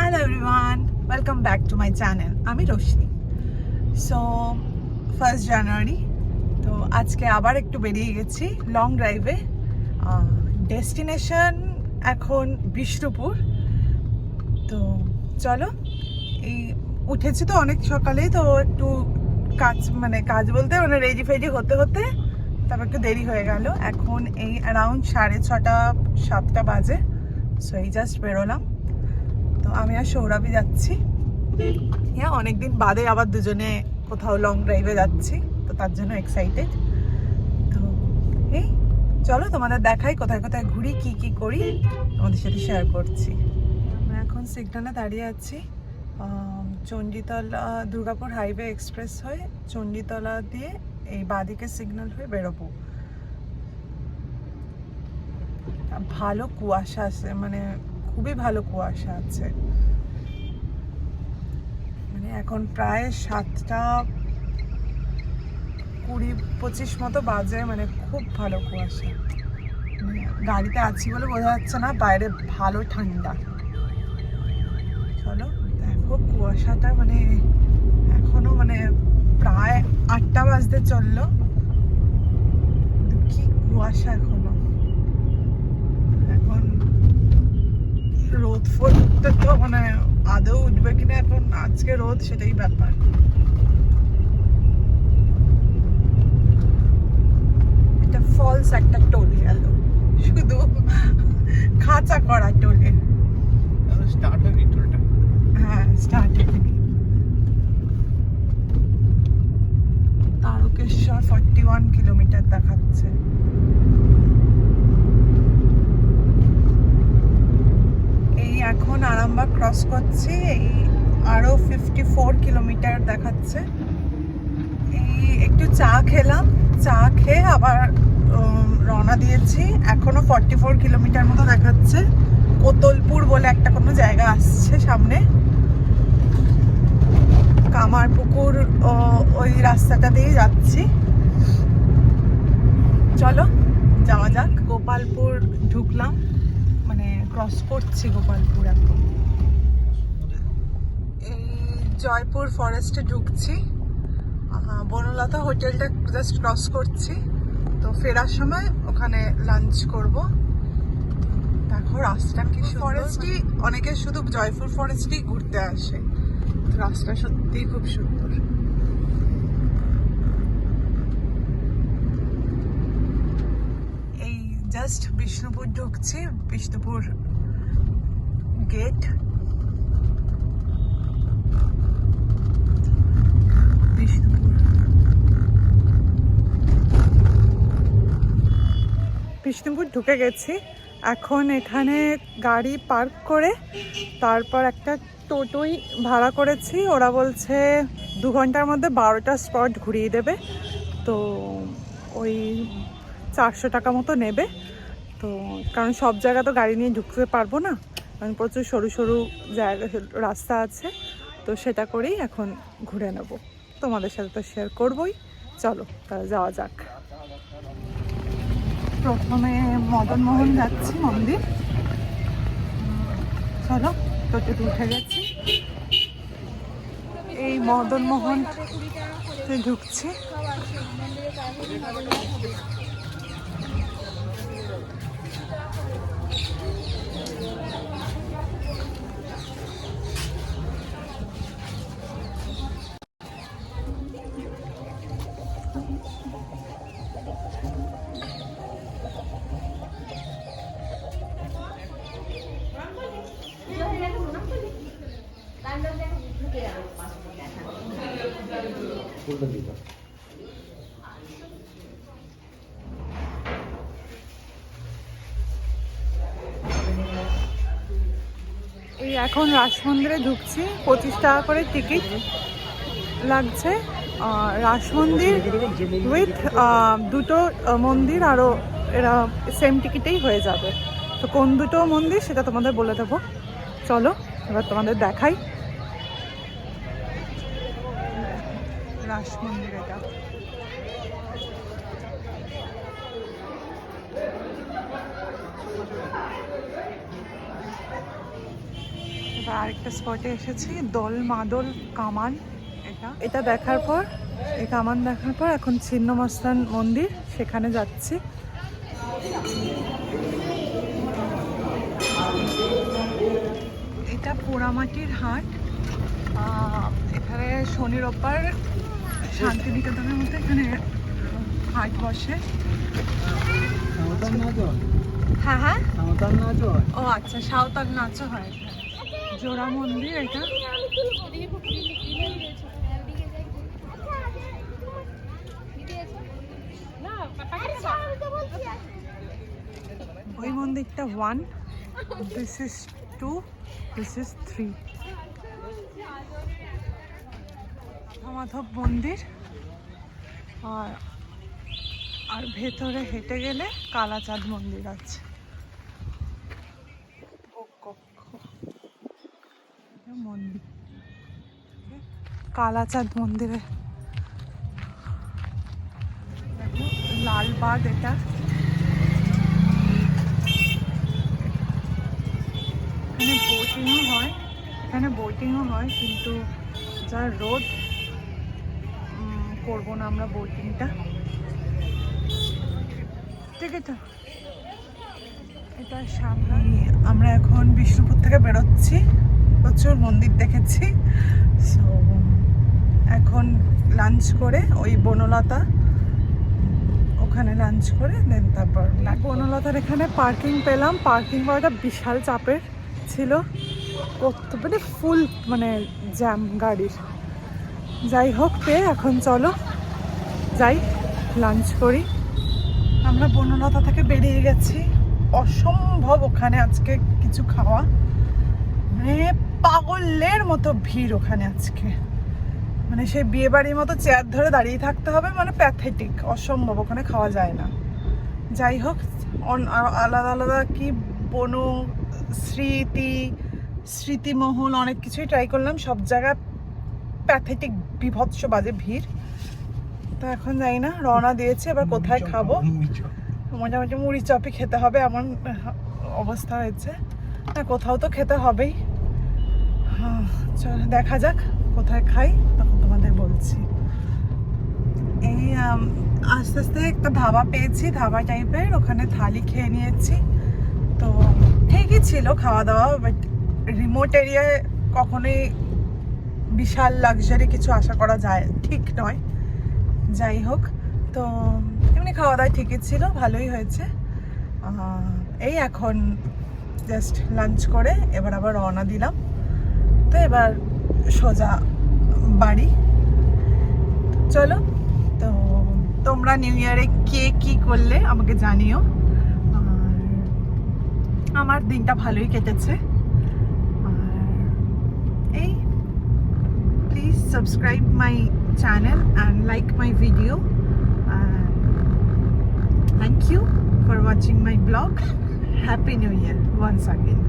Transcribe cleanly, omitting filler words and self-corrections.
Hello everyone, welcome back to my channel. আমি Roshni. So 1st জানুয়ারি তো আজকে আবার একটু বেরিয়ে গেছি লং ড্রাইভে। ডেস্টিনেশন এখন বিষ্ণুপুর। তো চলো, এই উঠেছি তো অনেক সকালেই, তো একটু কাজ বলতে রেডি ফেডি হতে হতে তারপর একটু দেরি হয়ে গেল। এখন এই অ্যারাউন্ড 6:30-7টা বাজে। সো এই জাস্ট বেরোলাম। তো আমি আর সৌরভই যাচ্ছি। হ্যাঁ, অনেকদিন বাদে আবার দুজনে কোথাও লং ড্রাইভে যাচ্ছি, তো তার জন্য এক্সাইটেড। তো এই চলো তোমাদের দেখাই কোথায় কোথায় ঘুরি, কি কি করি তোমাদের সাথে শেয়ার করছি। আমরা এখন সিগন্যালে দাঁড়িয়ে আছি। চণ্ডীতলা দুর্গাপুর হাইওয়ে এক্সপ্রেস হয়ে চণ্ডীতলা দিয়ে এই বাঁদিকে সিগন্যাল হয়ে বেরোবো। ভালো কুয়াশা আছে, খুবই ভালো কুয়াশা আছে। এখন প্রায় 7:20-25 মতো বাজে। খুব ভালো কুয়াশা। গাড়িতে আছি বলে বোঝা যাচ্ছে না, বাইরে ভালো ঠান্ডা। চলো দেখো কুয়াশাটা, এখনো প্রায় 8টা বাজতে চললো, কি কুয়াশা এখনো। এখন রোদ ফোদতে তো আদৌ উঠবে কিনা এখন আজকে রোদ, সেটাই ব্যাপার। এটা ফলস একটা টোল গেল, শুধু খাঁচা করা টোলে। স্টার্ট হয়নি টোলটা? হ্যাঁ, স্টার্ট হয়নি। তারকেশ্বর 41 কিলোমিটার দেখাচ্ছে। এই এখন আরামবাগ ক্রস করছি, এই আরো 54 কিলোমিটার দেখাচ্ছে। এই একটু চা খেলাম, চা খেয়ে আবার রওনা দিয়েছি। এখনো 44 কিলোমিটার মতো দেখাচ্ছে। কোতলপুর বলে একটা কোনো জায়গা আসছে সামনে। কামারপুকুর ওই রাস্তাটা দিয়ে যাচ্ছি। চলো যাওয়া যাক। গোপালপুর ঢুকলাম, ক্রস করছি গোপালপুর। এখন এই জয়পুর ফরেস্টে ঢুকছি। বনলতা হোটেলটা জাস্ট ক্রস করছি। তো ফেরার সময় ওখানে লাঞ্চ করব। দেখো রাস্তা কি ফরেস্টই, অনেকে শুধু জয়পুর ফরেস্টই ঘুরতে আসে। রাস্তা সত্যিই খুব সুন্দর। এই জাস্ট বিষ্ণুপুর ঢুকছি, বিষ্ণুপুর গেট। বিষ্ণুপুর ঢুকে গেছি। এখন এখানে গাড়ি পার্ক করে তারপর একটা টোটোই ভাড়া করেছি। ওরা বলছে 2 ঘন্টার মধ্যে 12টা স্পট ঘুরিয়ে দেবে। তো ওই 400 টাকা মতো নেবে। তো কারণ সব জায়গা তো গাড়ি নিয়ে ঢুকতে পারবো না, কারণ প্রচুর সরু সরু জায়গা রাস্তা আছে। তো সেটা করেই এখন ঘুরে নেব, তোমাদের সাথে তো শেয়ার করবোই। চলো তাহলে যাওয়া যাক। প্রথমে মদনমোহন যাচ্ছি মন্দির। চলো, টোটোতে উঠে গেছি। এই মদনমোহন ঢুকছি। এই এখন রাস মন্দিরে ঢুকছি। 25 টাকা করে টিকিট লাগছে। রাস মন্দির উইথ দুটো মন্দির আরও এরা সেম টিকিটেই হয়ে যাবে। তো কোন দুটো মন্দির সেটা তোমাদের বলে দেবো। চলো এবার তোমাদের দেখাই। রাস মন্দির এটা। এবার আরেকটা স্পটে এসেছি, দোল মাদল কামান। এটা দেখার পর, এই কামান দেখার পর এখন ছিন্নমস্তান মন্দির, সেখানে যাচ্ছি। এটা পোড়ামাটির হাট। এখানে শনি রোববার শান্তিনিকেতনের মধ্যে এখানে হাট বসে। হ্যাঁ হ্যাঁ, ও আচ্ছা, সাঁওতাল নাচও হয়। জোড়া মন্দির এটা। ওই মন্দিরটা 1, this is 2, this is 3। Madhav মন্দির। আর ভেতরে হেঁটে গেলে কালাচাঁদ মন্দির আছে। মন্দির কালাচাঁদ মন্দিরে লালবাগ। এটা এখানে বোটিংও হয় কিন্তু যা রোদ, করবো না আমরা বোটিংটা। ঠিক আছে, এটা সামনে। আমরা এখন বিষ্ণুপুর থেকে বেরোচ্ছি, প্রচুর মন্দির দেখেছি। সো এখন লাঞ্চ করে ওই বনলতা, ওখানে লাঞ্চ করে দেন তারপর বনলতার এখানে পার্কিং পেলাম। পার্কিং করাটা বিশাল চাপের ছিল, করতে মানে ফুল মানে জ্যাম গাড়ির। যাই হোক, পেয়ে এখন চলো যাই লাঞ্চ করি। আমরা বনলতা থেকে বেরিয়ে গেছি। অসম্ভব ওখানে আজকে কিছু খাওয়া, মানে পাগলের মতো ভিড় ওখানে আজকে। মানে সেই বিয়ে বাড়ির মতো চেয়ার ধরে দাঁড়িয়ে থাকতে হবে, মানে প্যাথেটিক, অসম্ভব, ওখানে খাওয়া যায় না। যাই হোক, আলাদা আলাদা কি বনু, স্মৃতিমহল অনেক কিছুই ট্রাই করলাম, সব জায়গায় প্যাথেটিক বিভৎস বাজে ভিড়। তো এখন যাই না, রওনা দিয়েছে, এবার কোথায় খাবো। মোটামুটি মুড়ি চপই খেতে হবে এমন অবস্থা হয়েছে। না, কোথাও তো খেতে হবেই। চল দেখা যাক কোথায় খাই, তখন তোমাদের বলছি। এই আস্তে আস্তে একটা ধাবা পেয়েছি, ধাবা টাইপের, ওখানে থালি খেয়ে নিয়েছি। তো ঠিকই ছিল খাওয়া দাওয়া, বাট রিমোট এরিয়ায় কখনোই বিশাল লাক্সারি কিছু আশা করা যায় ঠিক নয়। যাই হোক, তো এমনি খাওয়া দাওয়া ঠিকই ছিল, ভালোই হয়েছে। এই এখন জাস্ট লাঞ্চ করে এবার আবার রওনা দিলাম। তো এবার সোজা বাড়ি। চলো, তো তোমরা নিউ ইয়ারে কে কি করলে আমাকে জানিও। আমার দিনটা ভালোই কেটেছে। এই please subscribe my channel and like my video. Thank you for watching my vlog. Happy New Year once again.